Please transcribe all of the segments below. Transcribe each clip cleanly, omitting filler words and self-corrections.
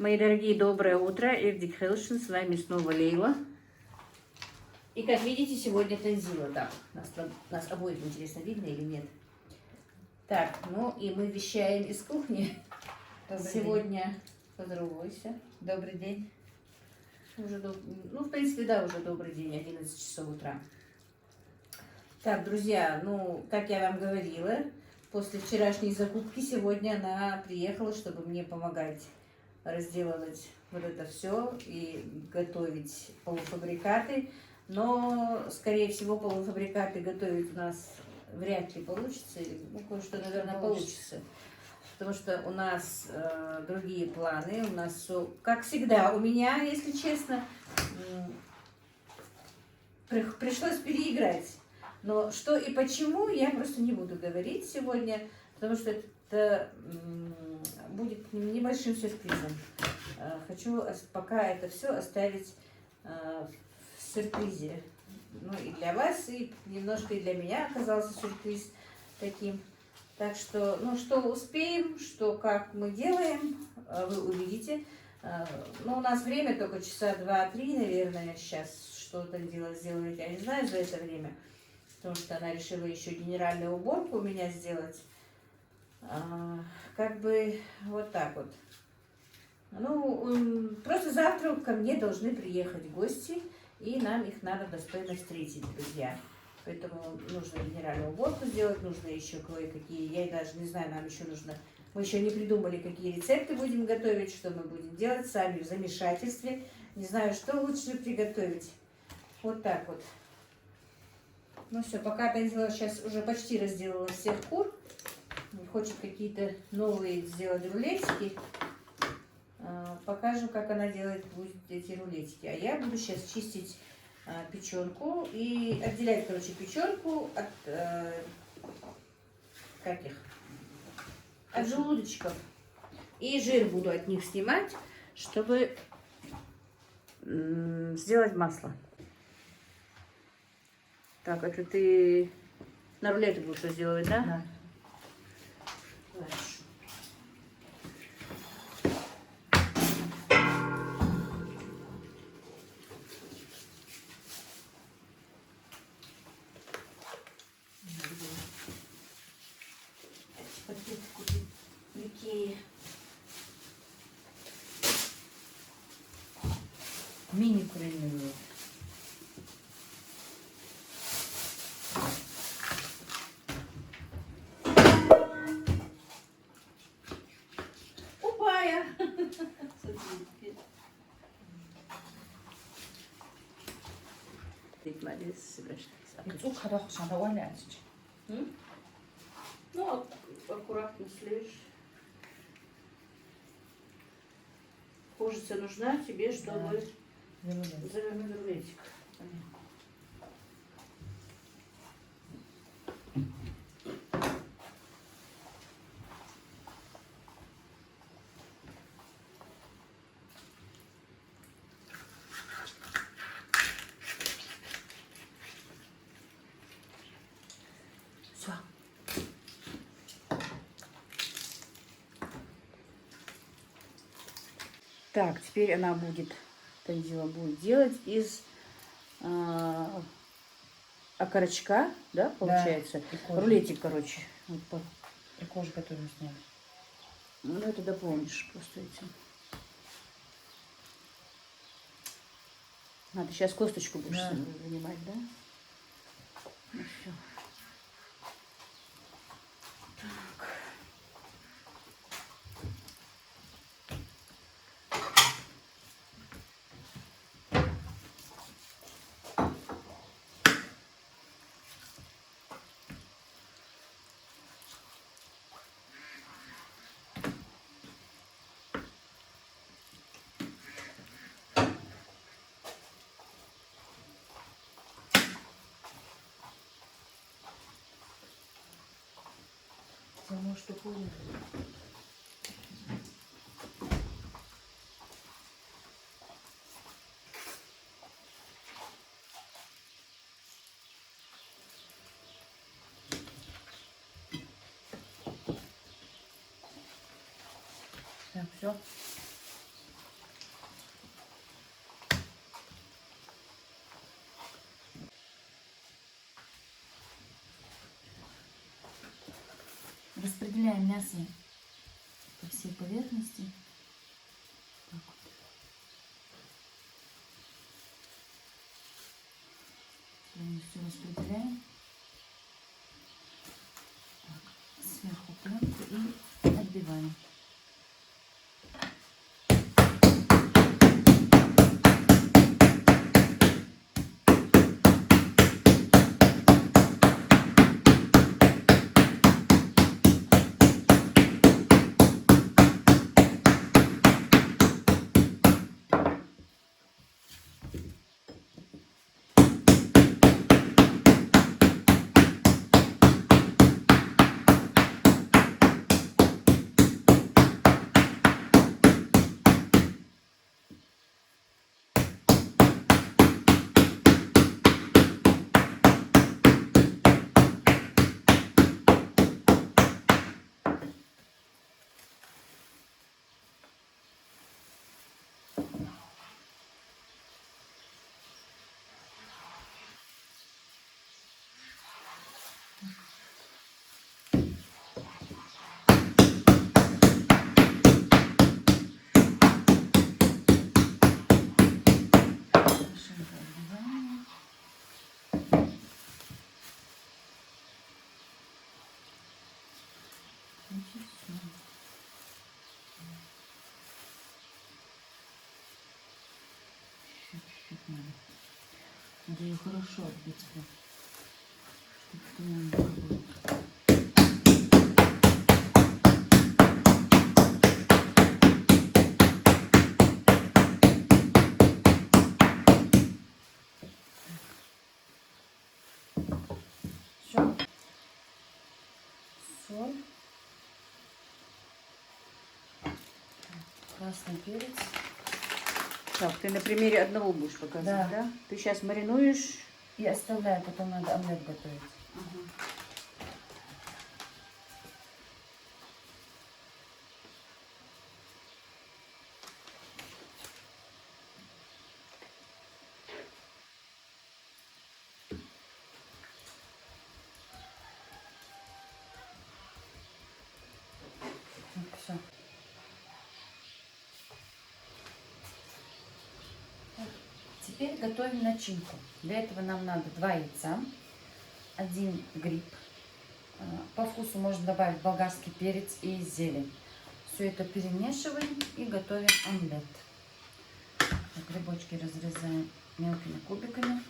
Мои дорогие, доброе утро. Эвдик Хелшин, с вами снова Лейла. И как видите, сегодня Танзила. Да, нас обоих интересно, видно или нет. Так, ну и мы вещаем из кухни. Сегодня день. Поздоровайся. Добрый день. Ну, в принципе, да, уже добрый день, 11 часов утра. Так, друзья, ну, как я вам говорила, после вчерашней закупки сегодня она приехала, чтобы мне помогать разделывать вот это все и готовить полуфабрикаты. Но, скорее всего, полуфабрикаты готовить у нас вряд ли получится. Ну, кое-что, наверное, получится. Потому что у нас другие планы. У нас все, как всегда, у меня, если честно, пришлось переиграть. Но что и почему, я просто не буду говорить сегодня, потому что это будет небольшим сюрпризом. Хочу пока это все оставить в сюрпризе. Ну и для вас, и немножко и для меня оказался сюрприз таким. Так что, ну что успеем, что как мы делаем, вы увидите. Ну, у нас время только часа 2-3, наверное, сейчас что-то сделать, я не знаю за это время. Потому что она решила еще генеральную уборку у меня сделать. Как бы вот так вот. Ну, просто завтра ко мне должны приехать гости, и нам их надо достойно встретить, друзья. Поэтому нужно генеральную уборку сделать, нужно еще кое-какие, я даже не знаю, нам еще нужно, мы еще не придумали, какие рецепты будем готовить, что мы будем делать сами в замешательстве. Не знаю, что лучше приготовить. Вот так вот. Ну все, пока Танзила сейчас уже почти разделала всех кур, хочет какие-то новые сделать рулетики. Покажу, как она делает будет эти рулетики. А я буду сейчас чистить печенку и отделять, короче, печенку от от желудочков. И жир буду от них снимать, чтобы сделать масло. Так, это ты на рулеты будешь разделывать, да? Да. Хорошо. Мини-куриные. Упая. Яйцо хорошо, надо валять. Ну, аккуратно слежь. Кожица нужна тебе, чтобы завернуть рулетик. Все. Так, теперь она будет, Танзила будет делать из окорочка, да, получается? Да, рулетик, короче. Вот, и кожу, которую сняли. ну, это дополнишь просто этим. Ты сейчас косточку будешь занимать, да? Ну, все. Так. Потому что куриные. Так, все. Распределяем мясо по всей поверхности. Так вот. Полностью распределяем. Так, сверху пленку и отбиваем. Чуть-чуть надо. Надо ее хорошо отбить прям, чтобы тоненько было. Все. Соль. Красный перец. Так, ты на примере одного будешь показывать, Да. да? Ты сейчас маринуешь. И оставляю, потом надо омлет готовить. Ага. Все. Теперь готовим начинку. Для этого нам надо 2 яйца, 1 гриб. По вкусу можно добавить болгарский перец и зелень. Все это перемешиваем и готовим омлет. Так, грибочки разрезаем мелкими кубиками.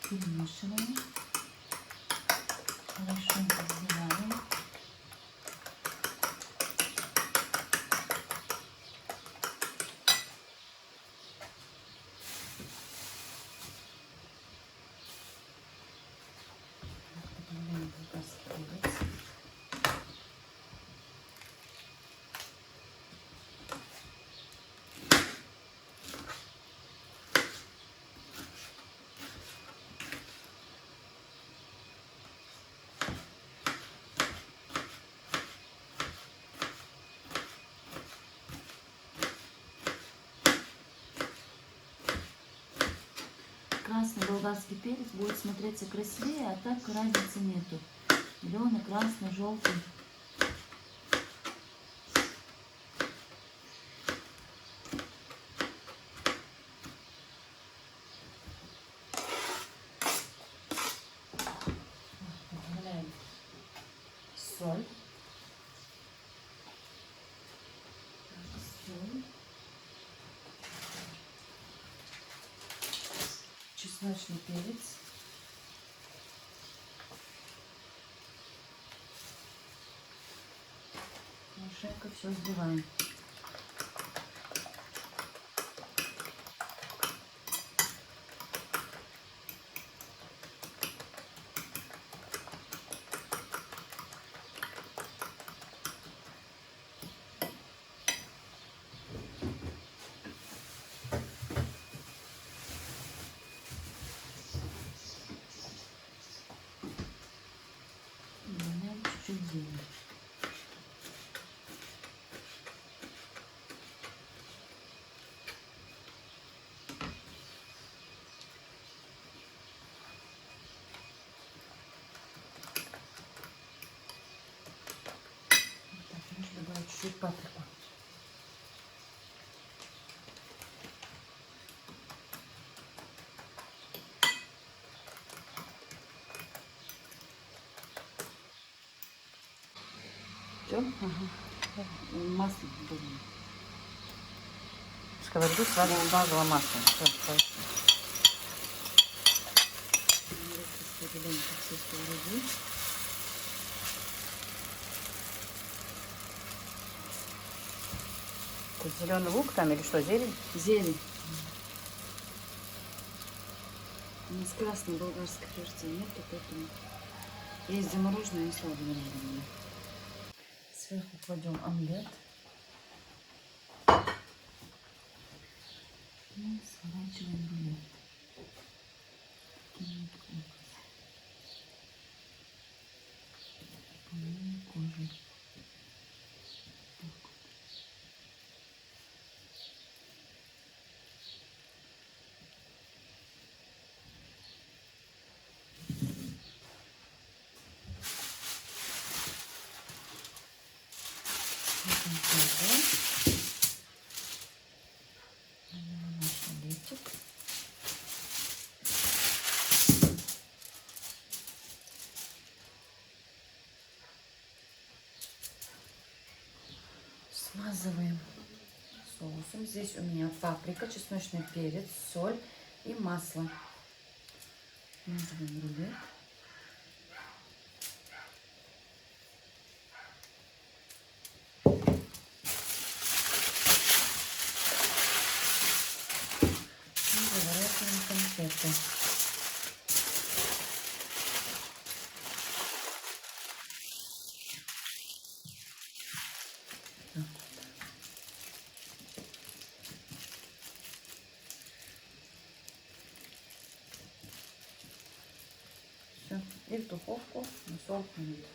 Перемешиваем. Хорошенько взбиваем. Добавляем болгарский перец. Красный болгарский перец будет смотреться красивее, а так разницы нету. Зеленый, красный, желтый. Добавляем соль. Чесночный перец. Хорошенько все взбиваем. паприку. Все? Ага. Масло будем. Сковороду сразу смазала маслом. Все, Распределяем по всей сковороде. зеленый лук там или что, зелень? Зелень. У нас красной болгарской перца нету, поэтому есть замороженная и слабая. Сверху кладем омлет. И сворачиваем рулет. Кожей. Смазываем соусом. Здесь у меня паприка, чесночный перец, соль и масло. Смазываем рулет. И заворачиваем конфеты. Все. И в духовку на 40 минут.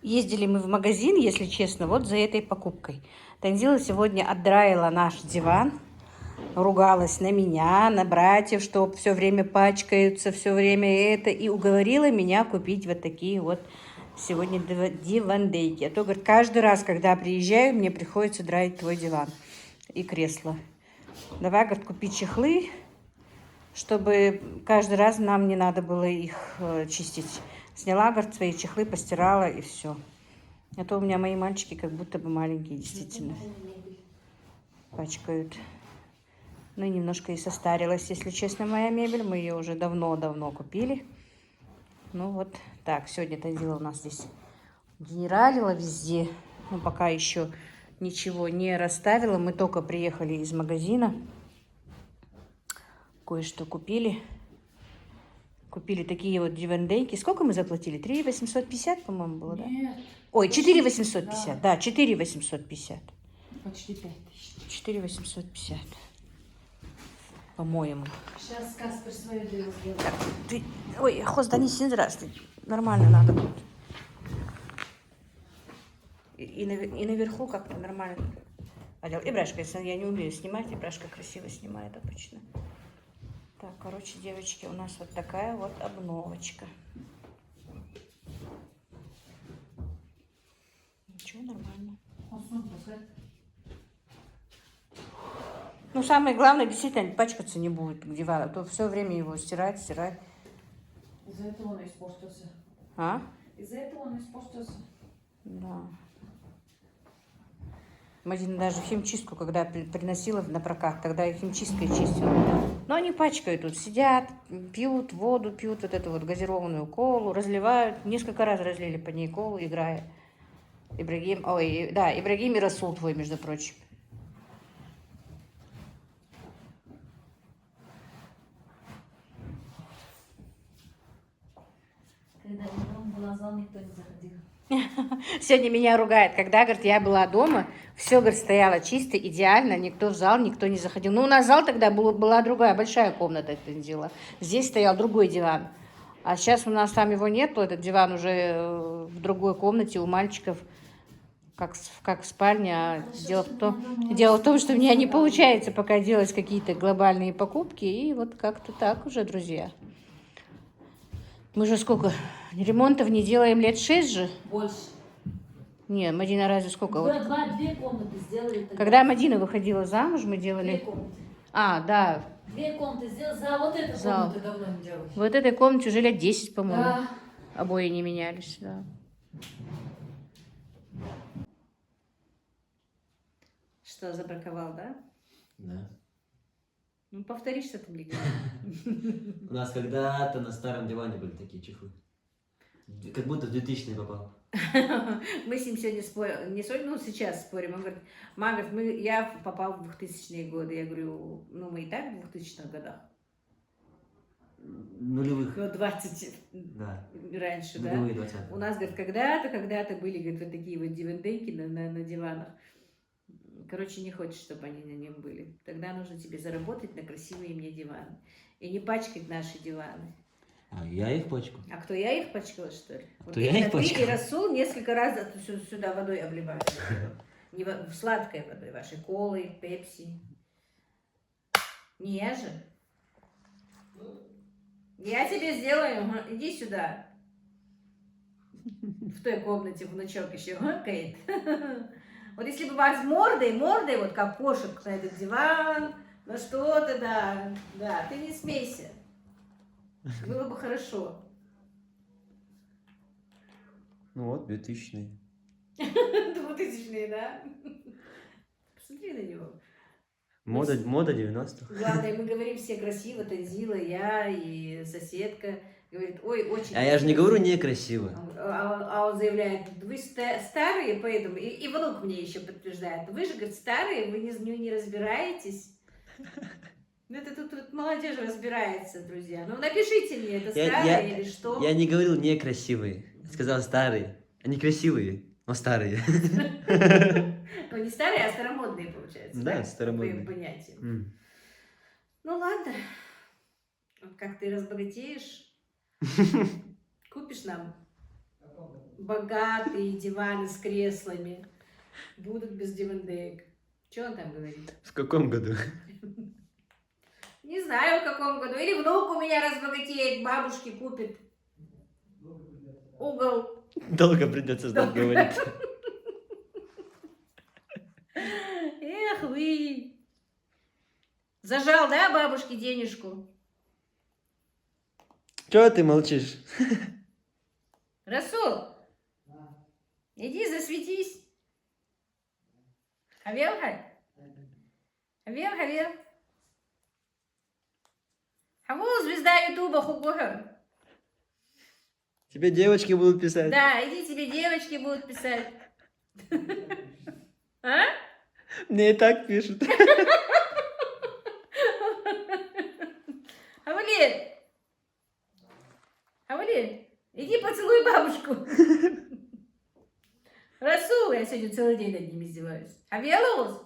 Ездили мы в магазин, если честно, вот за этой покупкой. Танзила сегодня отдраила наш диван, ругалась на меня, на братьев, что все время пачкаются, все время это, и уговорила меня купить вот такие вот сегодня дивандейки. А то, говорит, каждый раз, когда приезжаю, мне приходится драить твой диван и кресло. Давай, говорит, купи чехлы, чтобы каждый раз нам не надо было их чистить. Сняла, говорит, свои чехлы, постирала и все. А то у меня мои мальчики как будто бы маленькие, действительно. Пачкают. Ну и немножко и состарилась, если честно, моя мебель. Мы ее уже давно-давно купили. Ну вот так, сегодня Танзила у нас здесь генералила везде. Ну пока еще ничего не расставила. Мы только приехали из магазина. Кое-что купили. Купили такие вот дивандейки. Сколько мы заплатили? 3 850, по-моему, было, да? Нет. Ой, 4 850. Да, 4 850. Почти 5000. 4 850. По-моему. Сейчас Каспер свое дело сделает. Ты... Ой, Хозда, не здравствуй. Нормально надо будет. И наверху как-то нормально. И Брашка, если я не умею снимать, и Брашка красиво снимает обычно. Так, короче, девочки, у нас вот такая вот обновочка. Ничего, нормально. Ну, самое главное, действительно, пачкаться не будет к дивану, а то все время его стирать. Из-за этого он испортился. А? Из-за этого он испортился. Да. Мадина даже химчистку, когда приносила на прокат, тогда и химчисткой чистила. Но они пачкают тут, сидят, пьют воду, пьют вот эту вот газированную колу, разливают. Несколько раз разлили по ней колу, играя. Ибрагим и Расул твой, между прочим. Когда я дома была, зал никто не заходил. Сегодня меня ругает, когда, говорит, я была дома, все, говорит, стояло чисто, идеально, никто в зал, никто не заходил. Ну, у нас зал тогда была другая, большая комната, Танзила. Здесь стоял другой диван. А сейчас у нас там его нету, этот диван уже в другой комнате у мальчиков, как в спальне. А дело в том, что у меня не получается пока делать какие-то глобальные покупки. И вот как-то так уже, друзья. Мы же сколько? Ремонтов не делаем лет 6 же? Больше. Не, Мадина разве сколько? Две комнаты сделали. Тогда. Когда Мадина выходила замуж, мы делали... 2 комнаты. А, да. 2 комнаты сделали. За вот эту комнату давно не делали. В вот этой комнате уже лет 10, по-моему. Да. Обои не менялись, да. Что, забраковал, да? Да. Ну, повтори, что ты мне говоришь. У нас когда-то на старом диване были такие чехлы. Как будто в 2000-е попал. Мы с ним сегодня спорим, ну сейчас спорим. Он говорит, мама, говорит, я попал в 2000-е годы. Я говорю, ну мы и так в 2000-х годах. Нулевых. Ну, 20 Да. раньше, да? Нулевые 20-е. У нас, говорит, когда-то были, говорит, вот такие вот дивандейки на диванах. Короче, не хочешь, чтобы они на нем были. Тогда нужно тебе заработать на красивые мне диваны. И не пачкать наши диваны. А я их пачкаю. А кто, я их пачкала, что ли? Кто я их ты пачкала? и Расул несколько раз сюда водой обливали. Не сладкой водой вашей, колой, пепси. Не я же. Я тебе сделаю, иди сюда. В той комнате внучок еще гакает. Вот если бы вас мордой, вот как кошек на этот диван, ну что-то, да, ты не смейся. Было бы хорошо. Ну вот, 2000-е. 2000-е, да? Посмотри на него. Мода 90-х. Главное, мы говорим все красиво, Танзила, я и соседка. Говорит, ой, очень... А я же не говорю некрасиво. А он заявляет, вы старые, поэтому... И внук мне еще подтверждает. Вы же, говорит, старые, вы не разбираетесь. Ну, это тут молодежь разбирается, друзья. Ну, напишите мне, это старые или что. Я не говорил некрасивые. Сказал старые. Они красивые, но старые. Ну, не старые, а старомодные, получается. Да, старомодные. По понятию. Ну, ладно. Вот как ты разбогатеешь, купишь нам богатые диваны с креслами будут без дивандеек. Что он там говорит? В каком году? Не знаю, в каком году. Или внук у меня разбогатеет, бабушке купит угол. Долго придется ждать, говорит. Эх вы! Зажал, да, бабушке денежку? Чего ты молчишь? Расул, иди засветись. Хавел, Хавел. Хавел, звезда Ютуба, Хугуха. Тебе девочки будут писать. Да, иди, тебе девочки будут писать. А? Мне и так пишут. Хавали, иди поцелуй бабушку. Расул, я сегодня целый день над ним издеваюсь. Хавелус?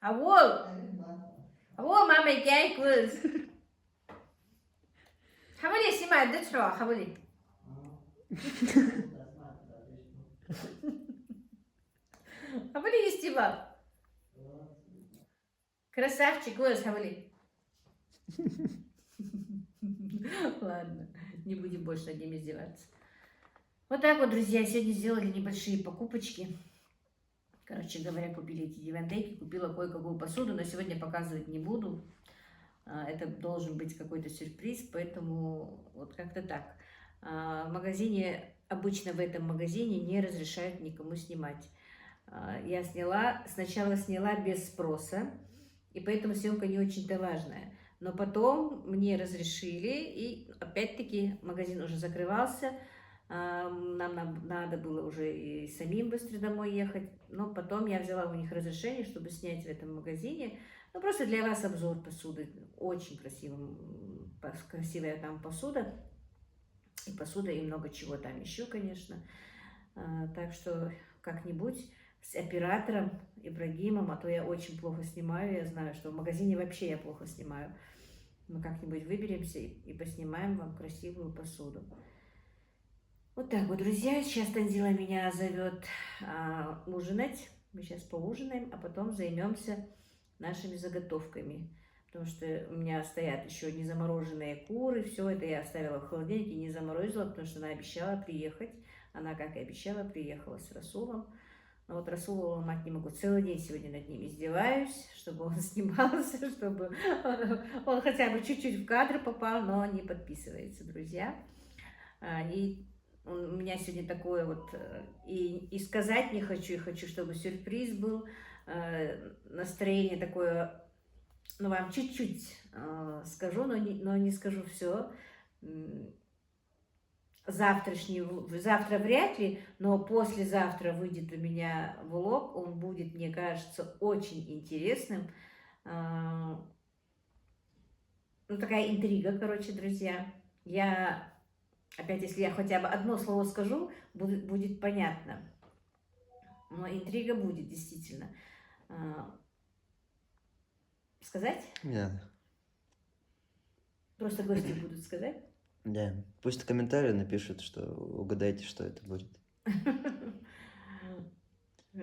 Хавол, мама, я квыз. Хавали, снимай, да что, Хавали? Хавали, истева. Красавчик, квыз, Хавали. Ладно, не будем больше над ним издеваться. Вот так вот, друзья, сегодня сделали небольшие покупочки. Короче говоря, купили эти дивандейки, купила кое-какую посуду, но сегодня показывать не буду. Это должен быть какой-то сюрприз, поэтому вот как-то так. В магазине, обычно в этом магазине не разрешают никому снимать. Я сначала сняла без спроса, и поэтому съемка не очень-то важная. Но потом мне разрешили, и опять-таки магазин уже закрывался. Нам надо было уже и самим быстро домой ехать. Но потом я взяла у них разрешение, чтобы снять в этом магазине. Ну, просто для вас обзор посуды. Очень красивая там посуда. И посуда, и много чего там еще, конечно. Так что как-нибудь с оператором Ибрагимом, а то я очень плохо снимаю. Я знаю, что в магазине вообще я плохо снимаю. Мы как-нибудь выберемся и поснимаем вам красивую посуду. Вот так вот, друзья. Сейчас Танзила меня зовет ужинать. Мы сейчас поужинаем, а потом займемся нашими заготовками. Потому что у меня стоят еще незамороженные куры. Все это я оставила в холодильнике, не заморозила, потому что она обещала приехать. Она, как и обещала, приехала с Расулом. Но вот Расула ломать не могу. Целый день сегодня над ним издеваюсь, чтобы он снимался, чтобы он хотя бы чуть-чуть в кадр попал, но не подписывается, друзья. И у меня сегодня такое вот, и сказать не хочу, и хочу, чтобы сюрприз был. Настроение такое, ну, вам чуть-чуть скажу, но не скажу все. Завтра вряд ли, но послезавтра выйдет у меня влог. Он будет, мне кажется, очень интересным. Ну, такая интрига, короче, друзья. Опять, если я хотя бы одно слово скажу, будет понятно. Но интрига будет, действительно. Сказать? Нет. Просто гости будут сказать? Да. Пусть в комментарии напишут, что угадайте, что это будет.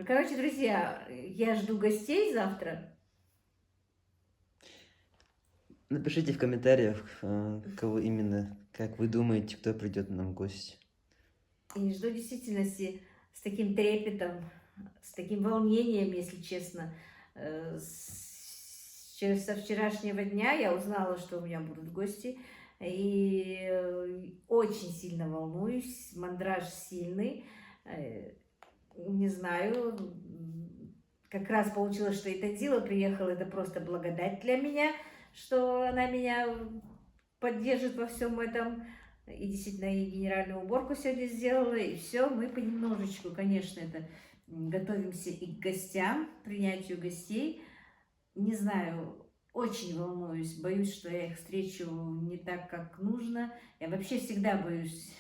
Короче, друзья, я жду гостей завтра. Напишите в комментариях, кого именно, как вы думаете, кто придет нам в гости. И жду действительности с таким трепетом, с таким волнением, если честно. Со вчерашнего дня я узнала, что у меня будут гости. И очень сильно волнуюсь, мандраж сильный. Не знаю, как раз получилось, что и Танзила приехала, это просто благодать для меня, что она меня поддержит во всем этом. И действительно, и генеральную уборку сегодня сделала, и все, мы понемножечку, конечно, это готовимся и к гостям, принятию гостей. Не знаю, очень волнуюсь, боюсь, что я их встречу не так, как нужно. Я вообще всегда боюсь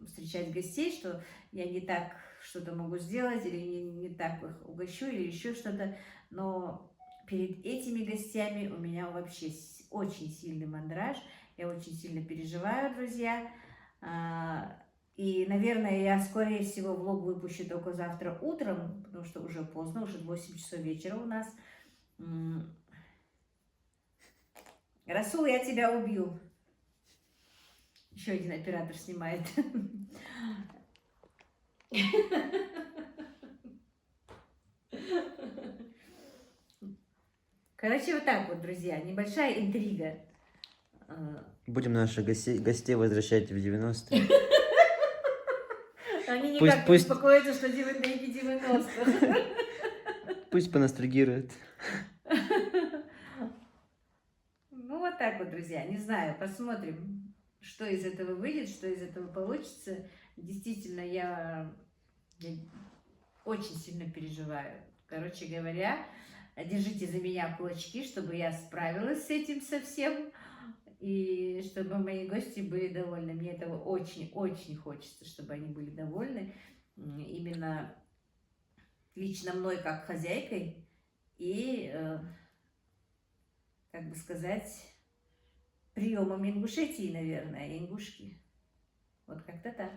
встречать гостей, что я не так что-то могу сделать, или не так их угощу, или еще что-то. Но перед этими гостями у меня вообще очень сильный мандраж. Я очень сильно переживаю, друзья. И, наверное, я, скорее всего, влог выпущу только завтра утром, потому что уже поздно, уже 8 часов вечера у нас. Расул, я тебя убью. Еще один оператор снимает. Короче, вот так вот, друзья, небольшая интрига. Будем наших гостей возвращать в 90-е. Они Пусть- никак не пусть- успокоятся, что 90-х. Пусть поностальгируют. Ну, вот так вот, друзья. Не знаю, посмотрим, что из этого выйдет, что из этого получится. Действительно, я очень сильно переживаю. Короче говоря, держите за меня кулачки, чтобы я справилась с этим совсем. И чтобы мои гости были довольны. Мне этого очень-очень хочется, чтобы они были довольны. Именно лично мной как хозяйкой и, как бы сказать, приемом Ингушетии, наверное, ингушки. Вот как-то так.